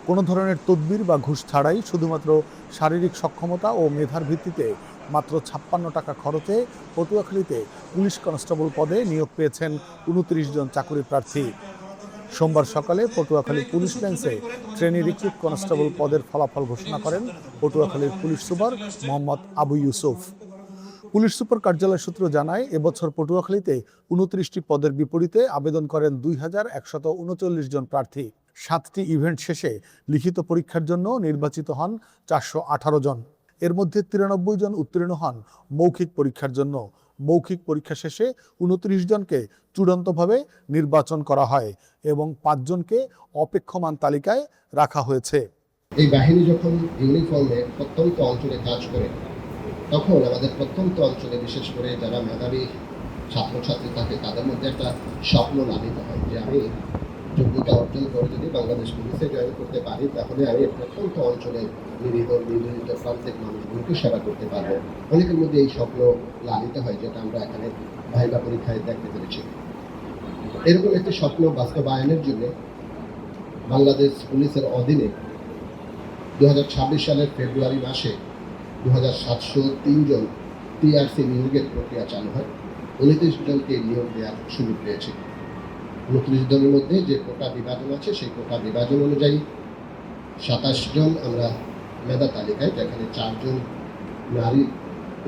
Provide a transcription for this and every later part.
কোনো ধরনের তদবির বা ঘুষ ছাড়াই শুধুমাত্র শারীরিক সক্ষমতা ও মেধার ভিত্তিতে মাত্র ৫৬ টাকা খরচে পটুয়াখালীতে পুলিশ কনস্টেবল পদে নিয়োগ পেয়েছেন ২৯ জন চাকুরি প্রার্থী। সোমবার সকালে পটুয়াখালী পুলিশ লাইন্সে ট্রেনি রিক্রুট কনস্টেবল পদের ফলাফল ঘোষণা করেন পটুয়াখালীর police super Mohammad Abu Yusuf. Police super কার্যালয় সূত্র জানায়, এবছর পটুয়াখালীতে ২৯টি পদের বিপরীতে আবেদন করেন ২,১৩৯ জন প্রার্থী। ৭টি ইভেন্ট শেষে লিখিত পরীক্ষার জন্য নির্বাচিত হন ৪১৮ জন। এর মধ্যে ৯৩ জন উত্তীর্ণ হন মৌখিক পরীক্ষার জন্য। মৌখিক পরীক্ষা শেষে ২৯ জনকে চূড়ান্তভাবে নির্বাচন করা হয় এবং ৫ জনকে অপেক্ষমান তালিকায় রাখা হয়েছে। এই বাহিনী যখন ইউনিফর্মে প্রত্যন্ত অঞ্চলে কাজ করে, তখন আমাদের প্রত্যন্ত অঞ্চলে বিশেষ করে যারা মেধাবী ছাত্রছাত্রী থাকে তাদের মধ্যে একটা স্বপ্ন লালিত হয় যে আমি যোগ্যতা অর্জন করে যদি বাংলাদেশ পুলিশে জয়েন করতে পারি, তাহলে আমি প্রত্যন্ত অঞ্চলে নির্যাতিত প্রান্তিক মানুষগুলোকে সেবা করতে পারবো। অনেকের মধ্যে এই স্বপ্ন লালিত হয়, যেটা আমরা এখানে ভাইবা পরীক্ষায় দেখতে পেরেছি। এরকম একটি স্বপ্ন বাস্তবায়নের জন্য বাংলাদেশ পুলিশের অধীনে ২০২৬ সালের ফেব্রুয়ারি মাসে ২৭০৩ জন টিআরসি নিয়োগের প্রক্রিয়া চালু হয়। ২৯ জনকে নিয়োগ দেওয়ার সুযোগ পেয়েছে। ২৯ জনের মধ্যে যে কোটা বিভাজন আছে, সেই কোটা বিভাজন অনুযায়ী ২৭ জন আমরা মেধা তালিকায়, যেখানে ৪ জন নারী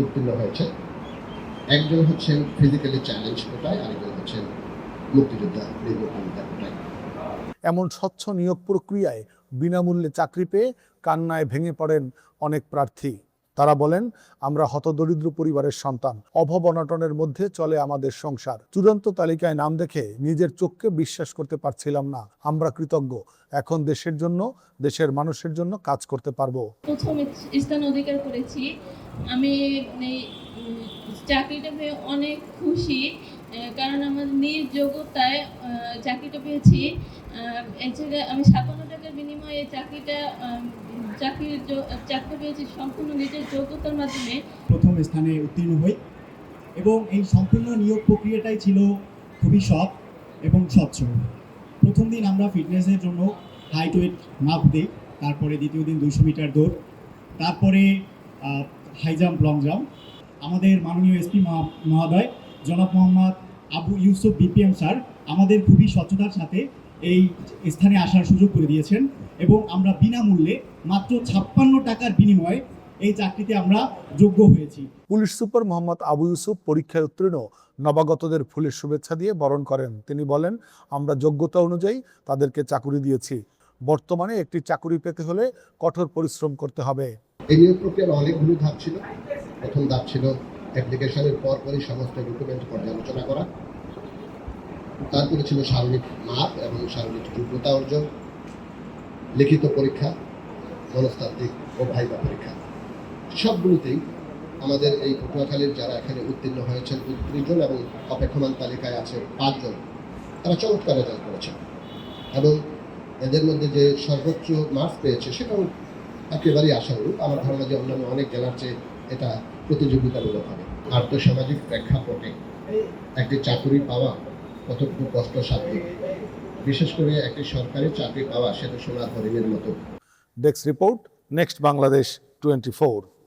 উত্তীর্ণ হয়েছে। একজন হচ্ছেন ফিজিক্যালি চ্যালেঞ্জ কোটায়, আরেকজন হচ্ছেন মুক্তিযোদ্ধা নির্বাচিত কোটায়। এমন স্বচ্ছ নিয়োগ প্রক্রিয়ায় বিনামূল্যে চাকরি পেয়ে কান্নায় ভেঙে পড়েন অনেক প্রার্থী। তারা বলেন, আমরা হতদরিদ্র পরিবারের সন্তান, অভাব অনটনের মধ্যে চলে আমাদের সংসার। চূড়ান্ত তালিকায় নাম দেখে নিজের চোখকে বিশ্বাস করতে পারছিলাম না। আমরা কৃতজ্ঞ, এখন দেশের জন্য, দেশের মানুষের জন্য কাজ করতে পারবো। প্রথম স্থান অধিকার করেছি। আমি চাকরিটা পেয়ে অনেক খুশি, কারণ আমার নিজ যোগ্যতায় চাকরিটা পেয়েছি। এই জায়গায় আমি ৫৭ টাকার বিনিময়ে চাকরি পেয়েছি সম্পূর্ণ নিজের যোগ্যতার মাধ্যমে। প্রথম স্থানে উত্তীর্ণ হই এবং এই সম্পূর্ণ নিয়োগ প্রক্রিয়াটাই ছিল খুবই সৎ এবং স্বচ্ছ। প্রথম দিন আমরা ফিটনেসের জন্য হাইট ওয়েট মাপ দিই, তারপরে দ্বিতীয় দিন ২০০ মিটার দৌড়, তারপরে হাই জাম্প, লং জাম্প। আমাদের মাননীয় এসপি মহোদয় জনাব মোহাম্মদ আবু ইউসুফ বিপিএম স্যার আমাদের খুবই স্বচ্ছতার সাথে এই স্থানে আসার সুযোগ করে দিয়েছেন এবং আমরা বিনামূল্যে মাত্র ৫৬ টাকার বিনিময়ে এই চাকরিতে আমরা যোগ্য হয়েছি। পুলিশ সুপার মোহাম্মদ আবু ইউসুফ পরীক্ষায় উত্তীর্ণ নবাগতদের ফুলের শুভেচ্ছা দিয়ে বরণ করেন। তিনি বলেন, আমরা যোগ্যতা অনুযায়ী তাদেরকে চাকরি দিয়েছি। বর্তমানে একটি চাকরি পেতে হলে কঠোর পরিশ্রম করতে হবে। এই নিয়োগ প্রক্রিয়ার অনেকগুলো ধাপ ছিল। প্রথম ধাপ ছিল অ্যাপ্লিকেশনের পরপরই সমস্ত ডকুমেন্ট পর্যালোচনা করা। তারপরে ছিল শারীরিক মাপ এবং শারীরিক যোগ্যতা অর্জন, লিখিত পরীক্ষা, মনস্তাত্ত্বিক ও ভাইবা পরীক্ষা। সবগুলোতেই আমাদের এই পটুয়াখালীর যারা এখানে উত্তীর্ণ হয়েছেন ৩৯ জন এবং অপেক্ষমান তালিকায় আছে ৫ জন, তারা চমৎকার রেজাল্ট করেছেন এবং এদের মধ্যে যে সর্বোচ্চ মার্কস পেয়েছে সেটাও একেবারেই আশানুরূপ। আমার ধারণা যে অন্যান্য অনেক জেলার চেয়ে এটা প্রতিযোগিতামূলক হবে। আর্থসামাজিক প্রেক্ষাপটে একটি চাকরি পাওয়া কতটুকু কষ্টসাধ্য, বিশেষ করে একটি সরকারি চাকরি পাওয়া সেটা সোনার হরিণের মতো। Desk report, next Bangladesh 24।